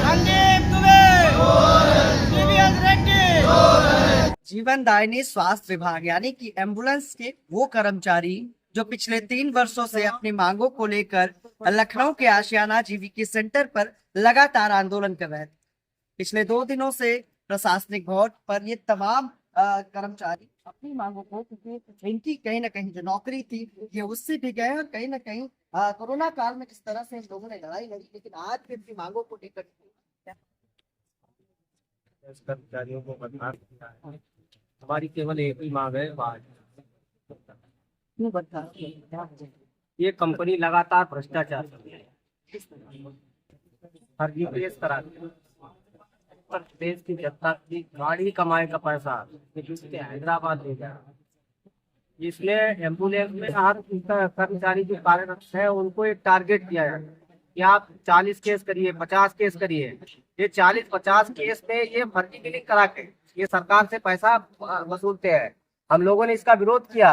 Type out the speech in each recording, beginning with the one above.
संदीप दुबे, दिव्येश रेड्डी। जीवन दायिनी स्वास्थ्य विभाग यानी कि एम्बुलेंस के वो कर्मचारी जो पिछले 3 वर्षों से अपनी मांगों को लेकर लखनऊ के आशियाना जीवीके सेंटर पर लगातार आंदोलन कर रहे थे। पिछले 2 दिनों से प्रशासनिक भवन पर ये तमाम कर्मचारी अपनी मांगों को, क्योंकि इनकी कहीं ना कहीं जो नौकरी थी ये उससे भी गए और कहीं ना कहीं कोरोना काल में जिस तरह से इन लोगों ने लड़ाई लड़ी, लेकिन आज भी अपनी मांगों को लेकर कर्मचारियों को बर्खास्त किया है। हमारी केवल एक ही मांग है, ये कंपनी लगातार भ्रष्टाचार कर रही है, फर्जी केस कराती है। उत्तर प्रदेश की जनता की गाड़ी कमाए का पैसा हैदराबाद ले जा, जिसमें एम्बुलेंस में हर कर्मचारी जो कार्यरत है उनको एक टारगेट दिया है कि आप 40 केस करिए, 50 केस करिए। ये 40-50 केस में ये फर्जी बिलिंग करा के ये सरकार से पैसा वसूलते हैं। हम लोगों ने इसका विरोध किया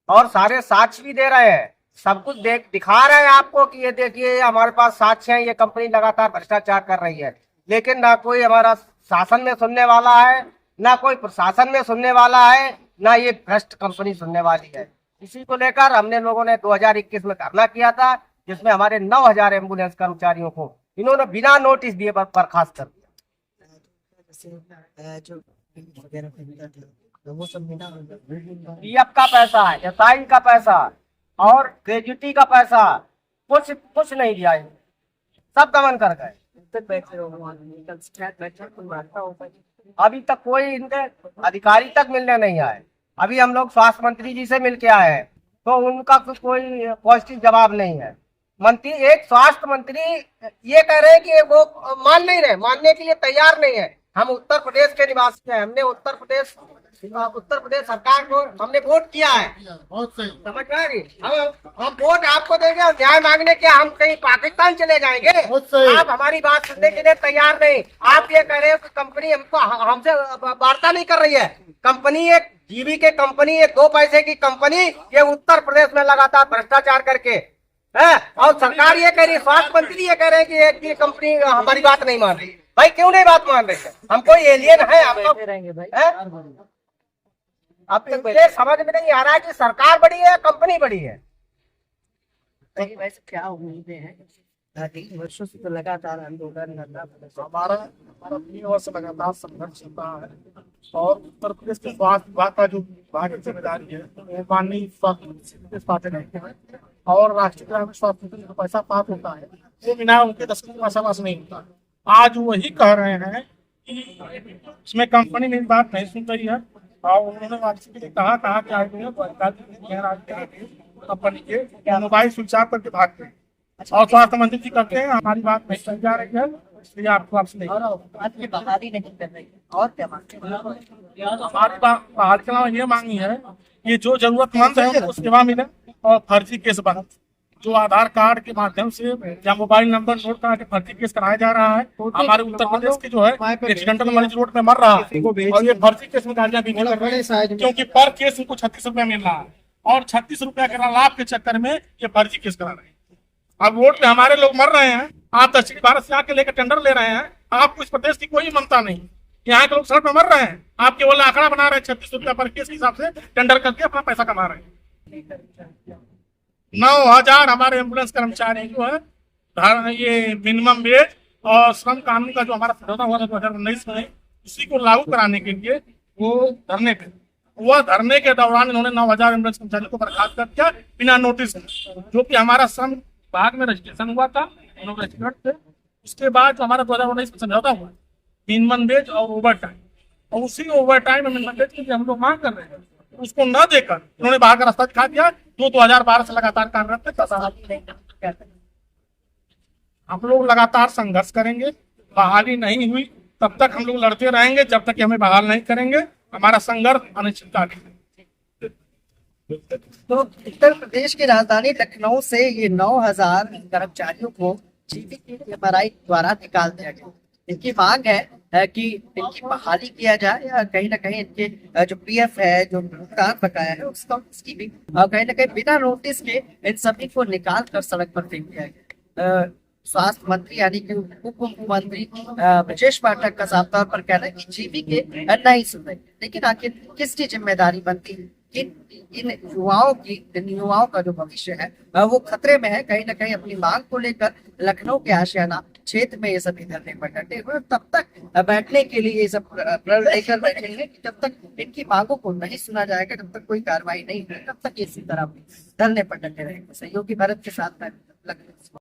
और सारे साक्ष्य भी दे रहे हैं, सब कुछ दिखा रहे हैं आपको कि ये देखिए हमारे पास साक्ष्य है, ये कंपनी लगातार भ्रष्टाचार कर रही है। लेकिन ना कोई हमारा शासन में सुनने वाला है, ना कोई प्रशासन में सुनने वाला है, ना ये भ्रष्ट कंपनी सुनने वाली है। इसी को लेकर हमने लोगों ने 2021 में धरना किया था, जिसमें हमारे 9000 एम्बुलेंस कर्मचारियों को इन्होंने बिना नोटिस दिए बर्खास्त कर दिया। पीएफ का पैसा, एसआई का पैसा और ग्रेजुटी का पैसा कुछ नहीं दिया, सब गबन कर गए। अभी तक कोई इनके अधिकारी तक मिलने नहीं आए। अभी हम लोग स्वास्थ्य मंत्री जी से मिल के आए हैं तो उनका कोई पॉजिटिव जवाब नहीं है। मंत्री, एक स्वास्थ्य मंत्री ये कह रहे हैं कि वो मानने के लिए तैयार नहीं है। हम उत्तर प्रदेश के निवासी हैं, हमने उत्तर प्रदेश सरकार को हमने वोट किया है, समझ में आ रही? हम वोट आपको देंगे और न्याय मांगने के हम कहीं पाकिस्तान चले जाएंगे? आप हमारी बात सुनने के लिए तैयार नहीं। आप ये कह रहे हो कि कंपनी हमसे वार्ता नहीं कर रही है। कंपनी एक जीवीके कंपनी, एक 2 पैसे की कंपनी, ये उत्तर प्रदेश में लगातार भ्रष्टाचार करके है। और सरकार ये कह रही है, स्वास्थ्य मंत्री ये कह रहे हैं कि ये कंपनी हमारी बात नहीं मान रही। भाई क्यों नहीं बात मान रही है? हम कोई एलियन है? अब तक मुझे समझ में नहीं आ रहा है कि सरकार बड़ी है, कंपनी बड़ी है। वैसे क्या उम्मीदें हैं? 3 वर्षों से तो लगातार आंदोलन हमारा 3 वर्ष लगातार संघर्ष चल रहा है और उत्तर प्रदेश के स्वास्थ्य विभाग का जो विभाग की जिम्मेदारी है वो माननीय स्वास्थ्य पाते रहते हैं और राष्ट्रीय ग्रामीण स्वास्थ्य मिशन जो पैसा प्राप्त होता है वो बिना उनके दस्तखत का समास नहीं होता। आज वही कह रहे हैं कि इसमें कंपनी मेरी बात नहीं सुन रही है और उन्होंने वापसी के लिए कहा कि कंपनी के मोबाइल स्विच ऑफ करके भागते हैं और स्वास्थ्य मंत्री जी करते हैं। हमारी बात नहीं सुन जा रही है, इसलिए आपको वापसी नहीं बहाली नहीं कर रही है। और क्या मांग? हमारी बहाल के अलावा ये मांगी है कि जो जरूरतमंद है उनको सेवा मिले और फर्जी केस बंद। जो आधार कार्ड के माध्यम से या मोबाइल नंबर नोट करा के फर्जी केस कराया जा रहा है, हमारे उत्तर प्रदेश के जो है एक्सीडेंटल मरीज रोड में मर रहा है और ये फर्जी केस में गाड़ियां भी मिल रही है, क्योंकि पर केस इनको 36 रुपया मिल रहा है और 36 रुपया के लाभ के चक्कर में ये फर्जी केस करा रहे हैं। अब वोट में हमारे लोग मर रहे हैं, आप दक्षिण भारत से आके लेकर टेंडर ले रहे हैं। आपको इस प्रदेश की कोई ममता नहीं, यहाँ के लोग सड़क में मर रहे हैं, आप केवल आंकड़ा बना रहे हैं। 36 रुपया पर केस के हिसाब से टेंडर करके अपना पैसा कमा रहे हैं। 9000 हमारे एम्बुलेंस कर्मचारी जो है ये मिनिमम वेज और श्रम कानून का जो हमारा समझौता हुआ था 2019 में, उसी को लागू कराने के लिए वो धरने पे धरने के दौरान इन्होंने 9000 एम्बुलेंस कर्मचारियों को बर्खास्त कर दिया बिना नोटिस, जो कि हमारा श्रम विभाग में रजिस्ट्रेशन हुआ था, उन्होंने रजिस्टर्ड थे। उसके बाद जो हमारा 2019 में समझौता हुआ मिनिमम वेज और ओवर टाइम, और उसी ओवर टाइम में मिनिमम वेज की हम लोग मांग कर रहे हैं, उसको न देकर उन्होंने बाहर का रास्ता दिखा दिया। 2012 से लगातार कार्यरत थे। हम लोग लगातार संघर्ष करेंगे, बहाली नहीं हुई तब तक हम लोग लड़ते रहेंगे, जब तक हमें बहाल नहीं करेंगे हमारा संघर्ष अनिश्चितकालीन है। तो उत्तर प्रदेश की राजधानी लखनऊ से ये 9000 कर्मचारियों को जीवीके एमआरआई द्वारा निकाल दिया गया। इनकी मांग है कि इनकी बहाली किया जाए या कहीं ना कहीं इनके जो पीएफ है, जो भुगतान बकाया है उसकी भी कहीं ना कहीं बिना नोटिस के इन सभी को निकाल कर सड़क पर फेंक दिया गया। स्वास्थ्य मंत्री यानी कि उप मुख्यमंत्री ब्रजेश पाठक का साफ तौर पर कहना है कि जीवी के नहीं सुन रहे। लेकिन आखिर किसकी जिम्मेदारी बनती है? इन युवाओं का जो भविष्य है वो खतरे में है। कहीं ना कहीं अपनी मांग को लेकर लखनऊ के आशियाना क्षेत्र में ये सभी धरने पर डटे हुए, तब तक बैठने के लिए ये सब प्रण लेकर बैठेंगे कि जब तक इनकी मांगों को नहीं सुना जाएगा, जब तक कोई कार्रवाई नहीं होगी, तब तक इसी तरह धरने पर डटे रहेंगे। सहयोगी भारत के साथ में लखनऊ।